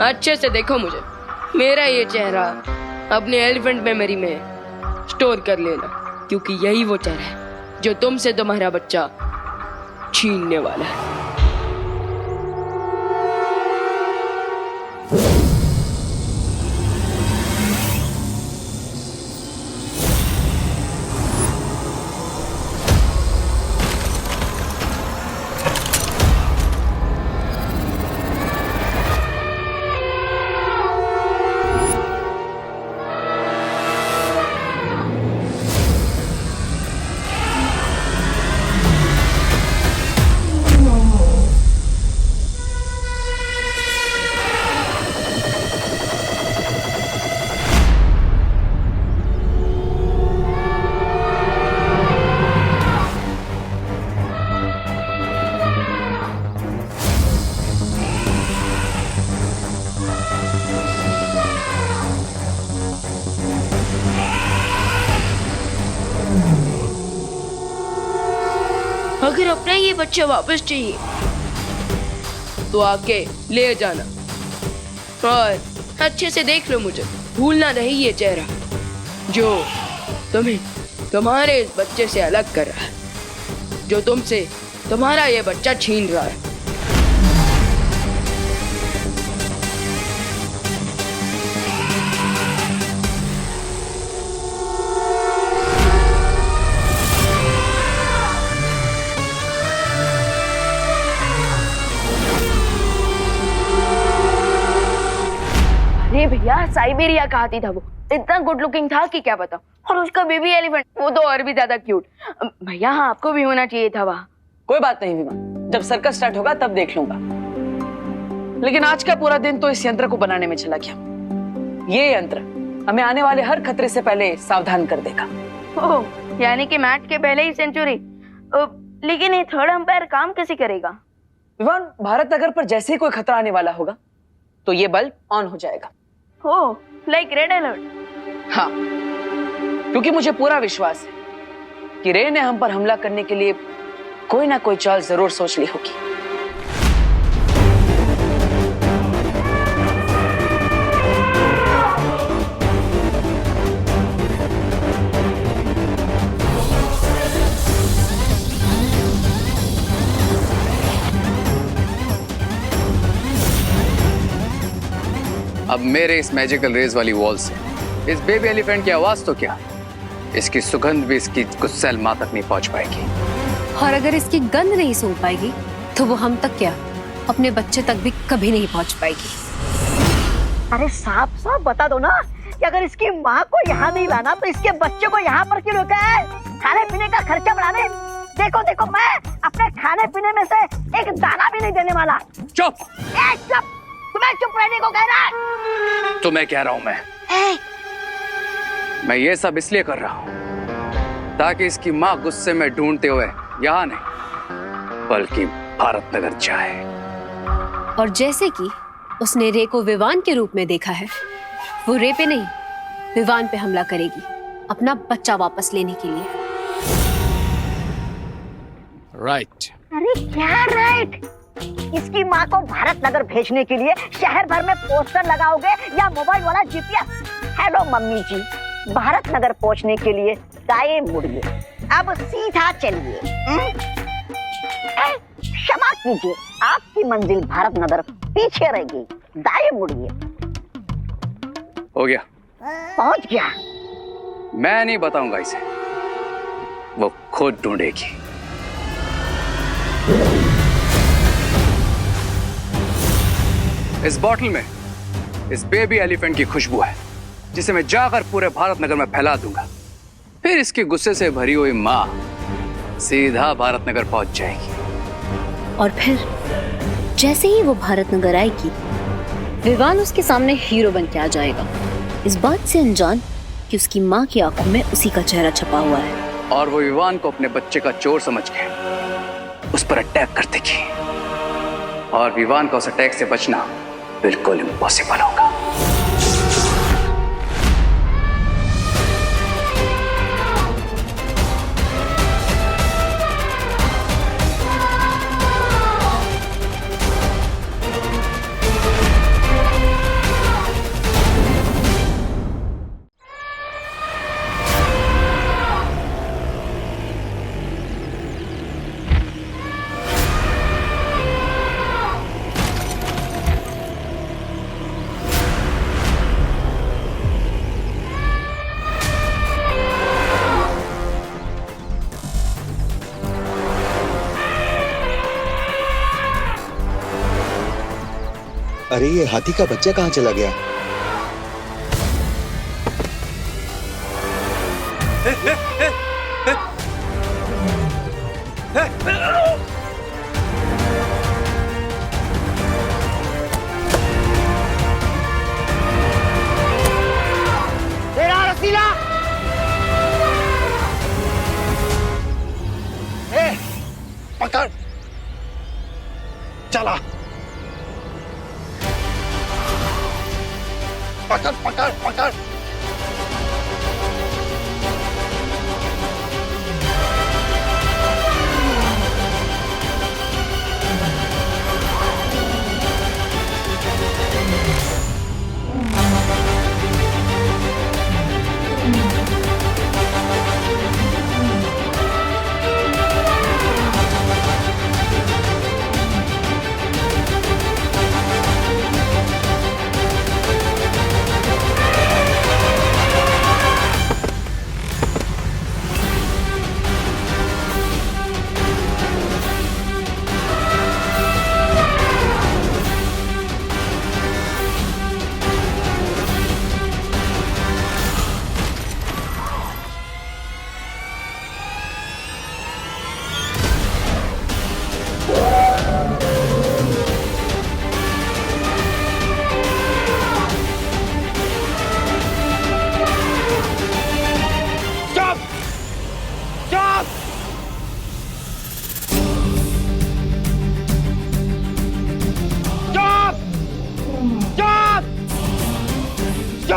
अच्छे से देखो मुझे। मेरा ये चेहरा अपने एलिफेंट मेमोरी में स्टोर कर लेना, क्योंकि यही वो चेहरा है जो तुमसे तुम्हारा बच्चा छीनने वाला है। अगर अपना ये बच्चा वापस चाहिए तो आके ले जाना, और अच्छे से देख लो मुझे, भूलना नहीं ये चेहरा जो तुम्हें तुम्हारे इस बच्चे से अलग कर रहा है, जो तुमसे तुम्हारा ये बच्चा छीन रहा है। अरे भैया, साइबेरिया का हाथी था वो, इतना गुड लुकिंग था कि क्या बताऊं, और उसका बेबी एलिफेंट वो तो और भी ज्यादा क्यूट। भैया हाँ, आपको भी होना चाहिए था वहाँ। कोई बात नहीं विमान, जब सर्कस स्टार्ट होगा तब देख लूंगा। लेकिन आज का पूरा दिन तो इस यंत्र को बनाने में चला गया। ये यंत्र हमें आने वाले हर खतरे से पहले सावधान कर देगा। ओह, यानी कि मैच के पहले ही सेंचुरी। लेकिन ये थर्ड अंपायर काम कैसे करेगा? विवान, भारत नगर पर जैसे ही कोई खतरा आने वाला होगा तो ये बल्ब ऑन हो जाएगा। ओह, लाइक रेड अलर्ट। हाँ, क्योंकि मुझे पूरा विश्वास है कि रे ने हम पर हमला करने के लिए कोई ना कोई चाल जरूर सोच ली होगी। अब मेरे इस मैजिकल रेज वाली वॉल से इस बेबी एलिफेंट की आवाज तो क्या, इसकी सुगंध भी इसकी गुस्सैल मां तक नहीं पहुंच पाएगी। और अगर इसकी गंध नहीं सूंघ पाएगी तो वो हम तक क्या, अपने बच्चे तक भी कभी नहीं पहुंच पाएगी। अरे साफ साफ बता दो ना कि अगर इसकी माँ को यहाँ नहीं लाना तो इसके बच्चे को यहाँ पर क्यों रोका है? खाने पीने का खर्चा बढ़ाने। देखो देखो, मैं अपने खाने पीने में से एक दाना भी नहीं देने वाला। चुप! चुप! तुम्हें चुप रहने को कह रहा है? तुम्हें कह रहा हूं मैं ये सब इसलिए कर रहा हूं ताकि इसकी माँ गुस्से में ढूंढते हुए यहाँ नहीं बल्कि भारत नगर जाए। और जैसे कि उसने रे को विवान के रूप में देखा है, वो रे पे नहीं विवान पे हमला करेगी अपना बच्चा वापस लेने के लिए। राइट। अरे क्या राइट? इसकी माँ को भारत नगर भेजने के लिए शहर भर में पोस्टर लगाओगे या मोबाइल वाला जीपीएस? हेलो मम्मी जी, भारत नगर पहुँचने के लिए दाएं मुड़िए, अब सीधा चलिए। क्षमा कीजिए, आपकी मंजिल भारत नगर पीछे रहेगी, दाएं मुड़िए। हो गया, पहुंच गया। मैं नहीं बताऊंगा इसे, वो खुद ढूंढेगी। इस बॉटल में इस बेबी एलिफेंट की खुशबू है जिसे मैं जाकर पूरे भारत नगर में फैला दूंगा। फिर इसके गुस्से से भरी हुई माँ सीधा भारत नगर पहुंच जाएगी। और फिर जैसे ही वो भारत नगर आएगी, विवान उसके सामने हीरो बन के आ जाएगा, इस बात से अनजान कि उसकी माँ की आंखों में उसी का चेहरा छपा हुआ है। और वो विवान को अपने बच्चे का चोर समझ के उस पर अटैक कर देगी और विवान का उस अटैक से बचना बिल्कुल इम्पॉसिबल होगा। अरे ये हाथी का बच्चा कहाँ चला गया? तेरा रसीला! पकड़! चला! पकड़ पकड़ पकड़!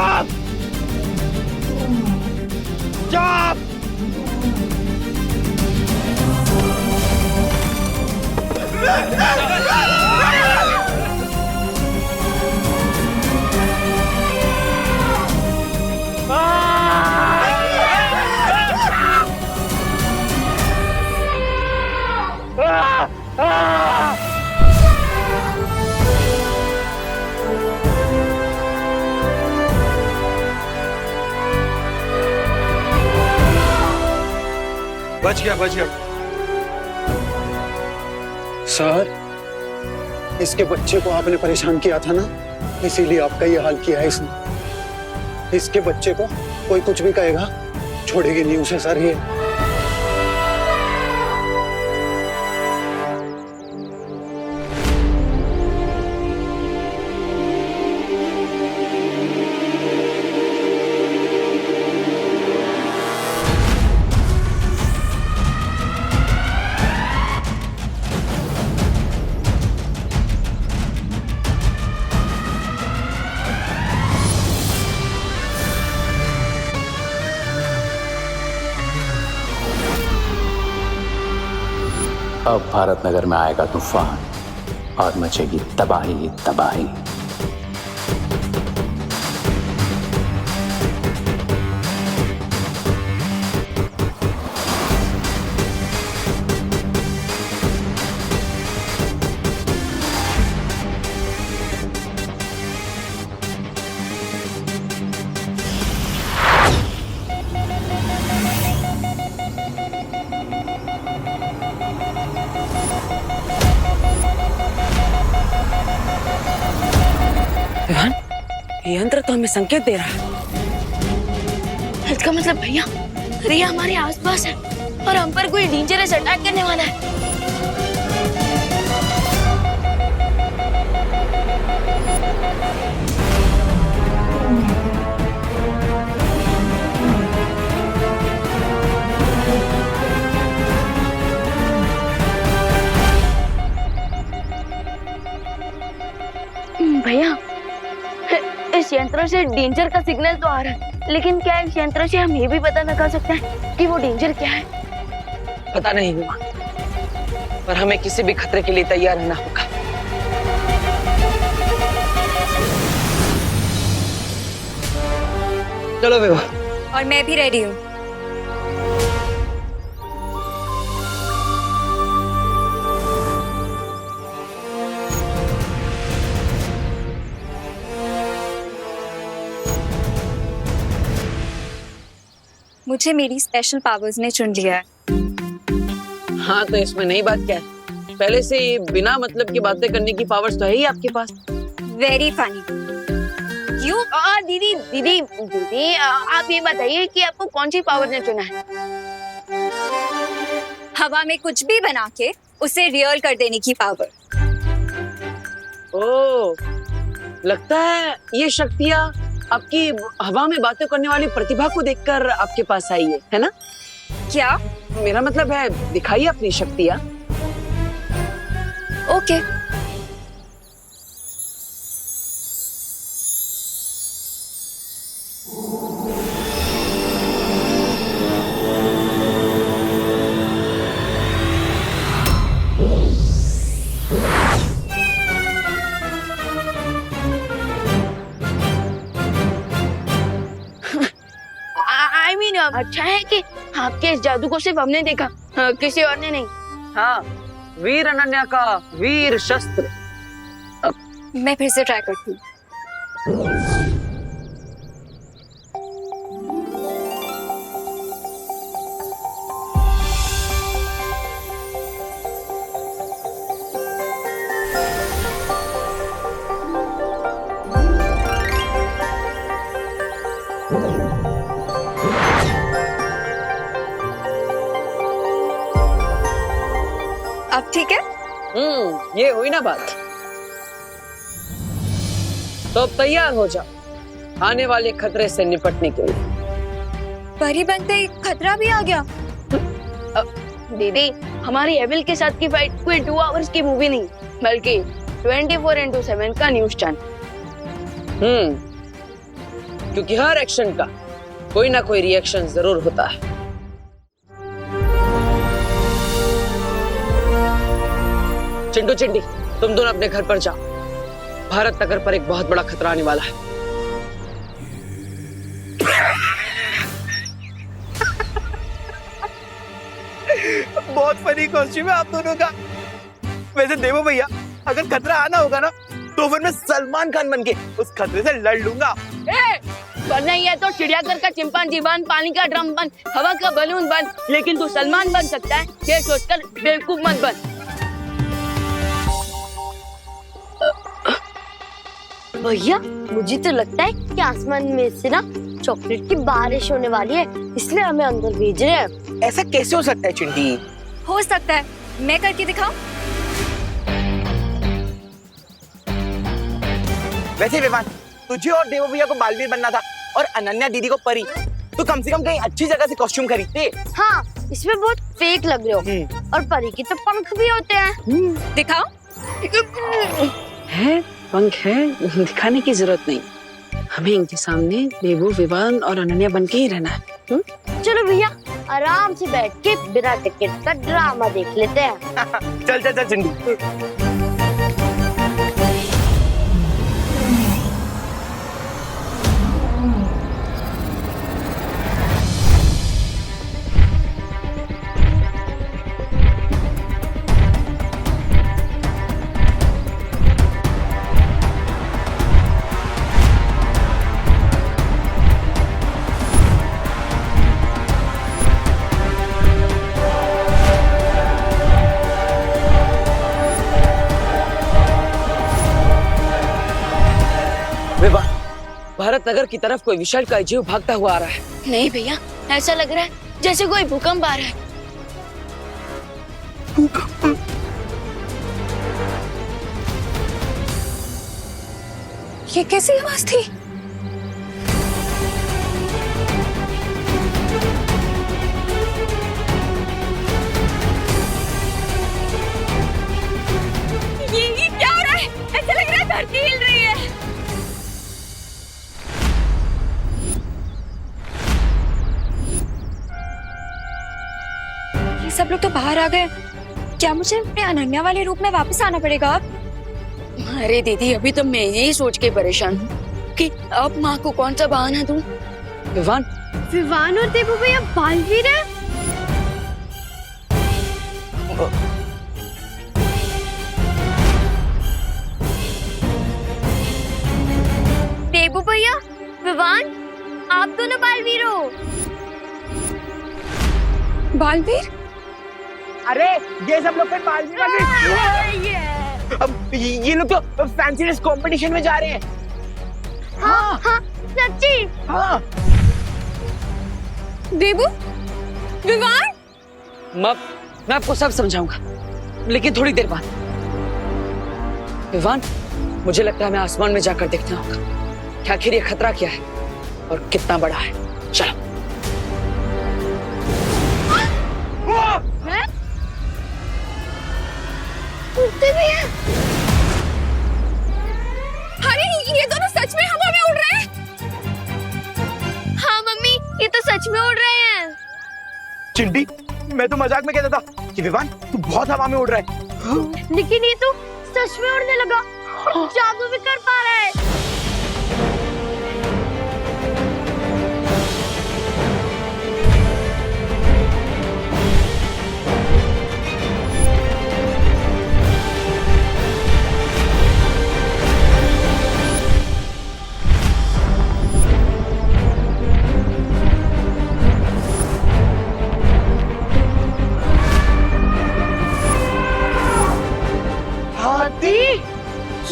चुप चुप। बच गया। सर, इसके बच्चे को आपने परेशान किया था ना, इसीलिए आपका ये हाल किया है इसने। इसके बच्चे को कोई कुछ भी कहेगा, छोड़ेगी नहीं उसे सर ये। अब भारत नगर में आएगा तूफान और मचेगी तबाही ही तबाही। विवान, ये यंत्र तो हमें संकेत दे रहा है। इसका मतलब भैया रिया हमारे आसपास है और हम पर कोई डेंजरस अटैक करने वाला है। भैया, इस यंत्र से डेंजर का सिग्नल तो आ रहा है, लेकिन क्या इस यंत्र से हम ये भी पता लगा सकते हैं कि वो डेंजर क्या है? पता नहीं विमान, पर हमें किसी भी खतरे के लिए तैयार रहना होगा। चलो विवान। और मैं भी रेडी हूँ। मुझे मेरी स्पेशल पावर्स ने चुन लिया है। हाँ, तो इसमें नई बात क्या है? पहले से ही बिना मतलब की बातें करने की पावर्स तो है ही आपके पास। Very funny. क्यों? दीदी दीदी दीदी, आप ये बताइए कि आपको कौन सी पावर ने चुना है? हवा में कुछ भी बना के उसे रियल कर देने की पावर। ओह, लगता है ये शक्तियाँ आपकी हवा में बातें करने वाली प्रतिभा को देखकर आपके पास आई है ना? क्या? मेरा मतलब है, दिखाइए अपनी शक्तियाँ। ओके। अच्छा है कि आपके इस जादू को सिर्फ हमने देखा, किसी और ने नहीं। हाँ, वीर अनन्या का वीर शस्त्र। मैं फिर से ट्राई करती हूँ। अब ठीक है? ये हुई ना बात। तो अब तैयार हो जा आने वाले खतरे से निपटने के लिए। परी बनते ही खतरा भी आ गया। दीदी, हमारी एविल के साथ की फाइट कोई 2 आवर्स की मूवी नहीं, बल्कि 24x7 का न्यूज चैनल। क्योंकि हर एक्शन का कोई ना कोई रिएक्शन जरूर होता है। चिंटू चिंटी, तुम दोनों अपने घर पर जाओ। भारत नगर पर एक बहुत बड़ा खतरा आने वाला है। बहुत फनी कॉस्ट्यूम है आप दोनों का। वैसे देवो भैया, अगर खतरा आना होगा ना तो फिर मैं सलमान खान बन के उस खतरे से लड़ लूंगा। वरना ये तो चिड़ियाघर का चिंपांजी बन, पानी का ड्रम बन, हवा का बलून बन, लेकिन तू सलमान बन सकता है ये सोचकर बेवकूफ मत बन। भैया मुझे तो लगता है कि आसमान में से ना चॉकलेट की बारिश होने वाली है, इसलिए हमें अंदर भेज रहे हैं। ऐसा कैसे हो सकता है चिंटी? हो सकता है, मैं करके दिखाऊं? वैसे विवान, तुझे और देवो भैया को बालवीर बनना था और अनन्या दीदी को परी, तो कम से कम कहीं अच्छी जगह से कॉस्ट्यूम खरीदते। हाँ, इसमें बहुत फेक लग रहे हो। और परी की तो पंख भी होते हैं। दिखाओ। है पंख है, दिखाने की जरूरत नहीं। हमें इनके सामने देवो, विवान और अनन्या बन के ही रहना है। चलो भैया, आराम से बैठ के बिना टिकट का ड्रामा देख लेते हैं। चल चल चल चिंटू। भारत नगर की तरफ कोई विशाल का जीव भागता हुआ आ रहा है। नहीं भैया, ऐसा लग रहा है जैसे कोई भूकंप आ रहा है। ये कैसी आवाज थी? ये क्या हो रहा है? ऐसा लग रहा है धरती हिल रही है। सब लोग तो बाहर आ गए। क्या मुझे अपने अनन्या वाले रूप में वापस आना पड़ेगा अब? अरे दीदी, अभी तो मैं यही सोच के परेशान हूँ कि अब माँ को कौन सा बहाना दूं। विवान और देवो भैया बालवीर है। देवो भैया, विवान, आप दोनों बालवीर हो। बालवीर? अरे ये सब लोग फिर बालवीर वाले। अब ये लोग तो फैंसी ड्रेस कंपटीशन में जा रहे हैं। हाँ हाँ सच्ची। हाँ देवो, विवान, मैं आपको सब समझाऊंगा, लेकिन थोड़ी देर बाद। विवान, मुझे लगता है हमें आसमान में जाकर देखना होगा कि आखिर ये खतरा क्या है और कितना बड़ा है। चलो। उड़ते भी हैं। अरे ये दोनों सच में हवा में उड़ रहे हैं। हाँ मम्मी, ये तो सच में उड़ रहे हैं। चिंटी, मैं तो मजाक में कहता था कि विवान तू बहुत हवा में उड़ रहा है, लेकिन ये तो सच में उड़ने लगा, जादू भी कर पा रहा है।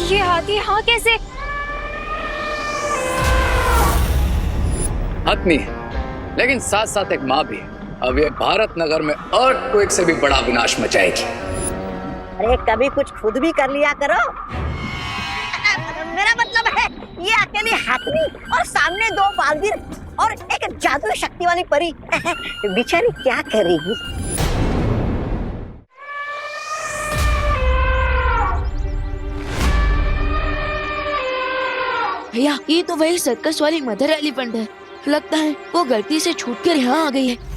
ये हाथी हाँ कैसे? आदमी है, लेकिन साथ साथ एक माँ भी है। अब ये भारत नगर में अर्थक्वेक से भी बड़ा विनाश मचाएगी। अरे कभी कुछ खुद भी कर लिया करो। मेरा मतलब है ये अकेली हाथनी और सामने दो बालवीर और एक जादुई शक्ति वाली परी बेचारी क्या करेगी। भैया ये तो वही सर्कस वाली मदर एलिफेंट है। लगता है वो गलती से छूटकर यहाँ आ गई है।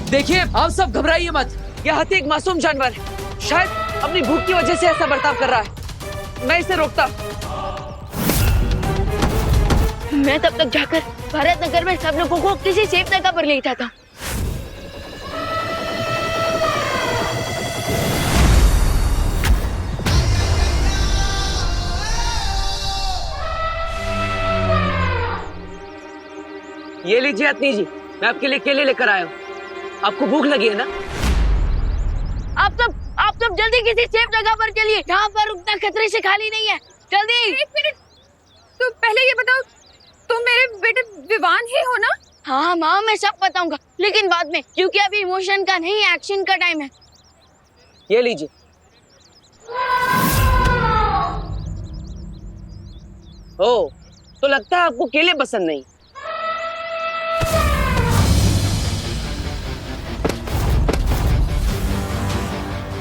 देखिए, आप सब घबराइए मत। यह हाथी एक मासूम जानवर है, शायद अपनी भूख की वजह से ऐसा बर्ताव कर रहा है। मैं इसे रोकता। मैं तब तक जाकर भारत नगर में सब लोगों को किसी सेफ जगह पर ले जाता। ये लीजिए अतनी जी, मैं आपके लिए केले लेकर आया हूँ। आपको भूख लगी है ना? आप सब जल्दी किसी सेफ जगह पर चलिए, यहाँ पर उतना खतरे से खाली नहीं है। जल्दी। एक मिनट, तो पहले ये बताओ, तुम मेरे बेटे विवान ही हो ना? हाँ माँ, मैं सब बताऊंगा, लेकिन बाद में, क्योंकि अभी इमोशन का नहीं, एक्शन का टाइम है। ये लीजिए। ओ, तो लगता है आपको केले पसंद नहीं।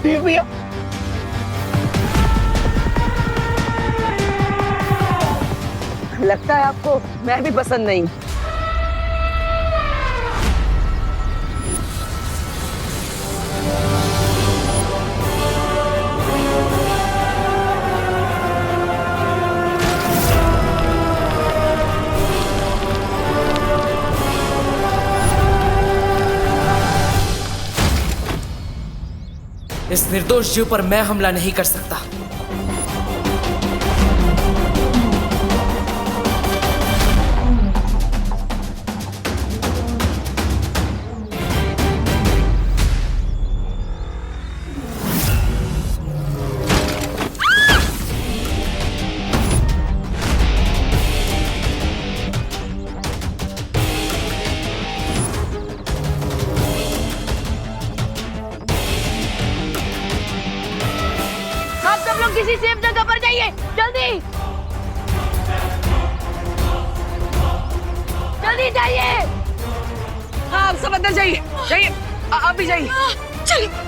भैया लगता है आपको मैं भी पसंद नहीं। इस निर्दोष जीव पर मैं हमला नहीं कर सकता। किसी सेफ जगह पर जाइए, जल्दी जल्दी जाइए। हाँ, आप सब अंदर जाइए, जाइए, आप भी जाइए। चलिए।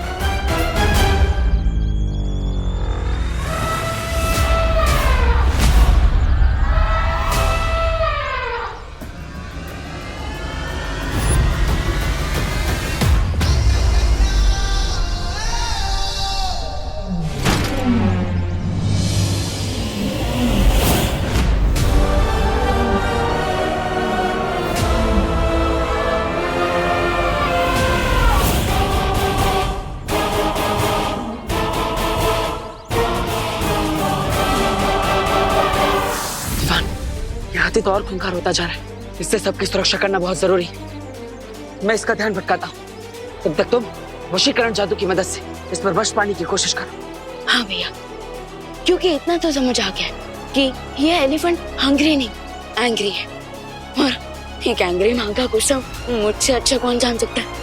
हाथी तो और खूंखार होता जा रहा है, इससे सबकी सुरक्षा करना बहुत जरूरी है। मैं इसका ध्यान भटकाता हूँ, तब तक तुम वशीकरण जादू की मदद से इस पर वश पाने की कोशिश करो। हाँ भैया, क्योंकि इतना तो समझ आ गया कि ये एलिफेंट हंग्री नहीं, एंग्री है, और एक एंग्री माँ का गुस्सा मुझसे अच्छा कौन जान सकता है।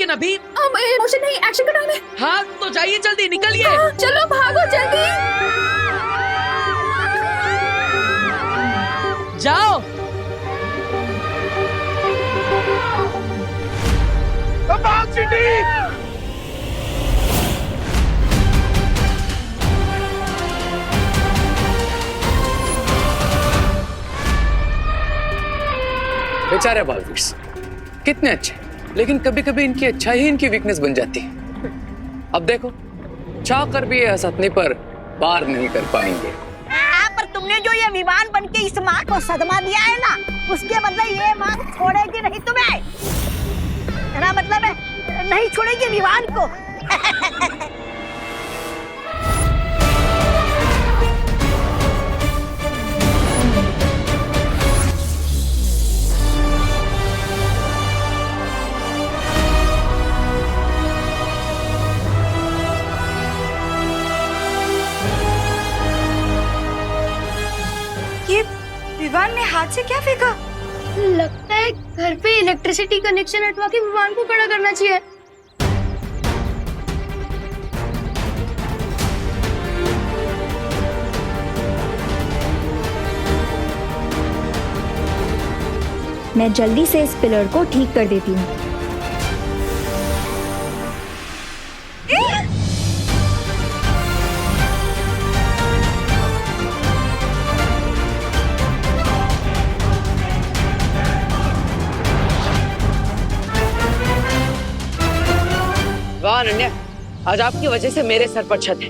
लेकिन अभी इमोशन नहीं, एक्शन का टाइम है। हाँ तो जाइए जल्दी, निकलिए। चलो भागो जल्दी। जाओ। बेचारे बालवीर कितने अच्छे, लेकिन कभी कभी इनकी अच्छाई ही इनकी वीकनेस बन जाती है। अब देखो, चाह कर भी ये हसतने पर पार नहीं कर पाएंगे। पर तुमने जो ये विमान बन के इस माँ को सदमा दिया है ना, उसके बदले ये माँ छोड़ेगी नहीं तुम्हें। मेरा मतलब है नहीं छोड़ेगी विमान को। विवान ने हाथ से क्या फेंका? लगता है घर पे इलेक्ट्रिसिटी कनेक्शन हटवा के विमान को खड़ा करना चाहिए। मैं जल्दी से इस पिलर को ठीक कर देती हूँ। वाह अनन्या, आज आपकी वजह से मेरे सर पर छत है।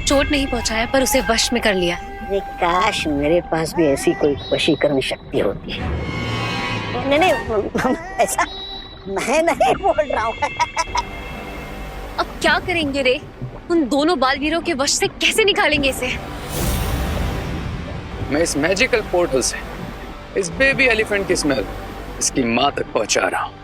चोट नहीं पहुंचाया पर उसे वश में कर लिया। अरे काश मेरे पास भी ऐसी कोई वशीकरण शक्ति होती। नहीं ऐसा मैं नहीं बोल रहा हूँ। अब क्या करेंगे रे? उन दोनों बालवीरों के वश से कैसे निकालेंगे इसे? मैं इस मैजिकल पोर्टल से इस बेबी एलिफेंट की स्मेल इसकी माँ तक पहुंचा रहा हूँ।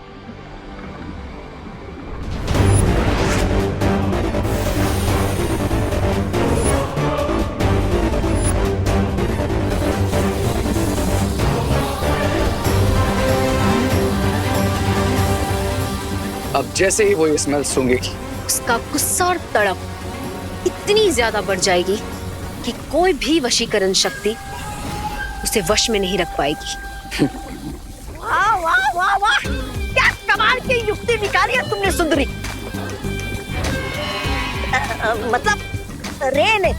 अब जैसे ही वो ये स्मेल सूंघेगी, उसका गुस्सा और तड़प इतनी ज्यादा बढ़ जाएगी कि कोई भी वशीकरण शक्ति उसे वश में नहीं रख पाएगी। वाह वाह वाह वाह, क्या कमाल की युक्ति निकाली है तुमने सुंदरी। मतलब रे ने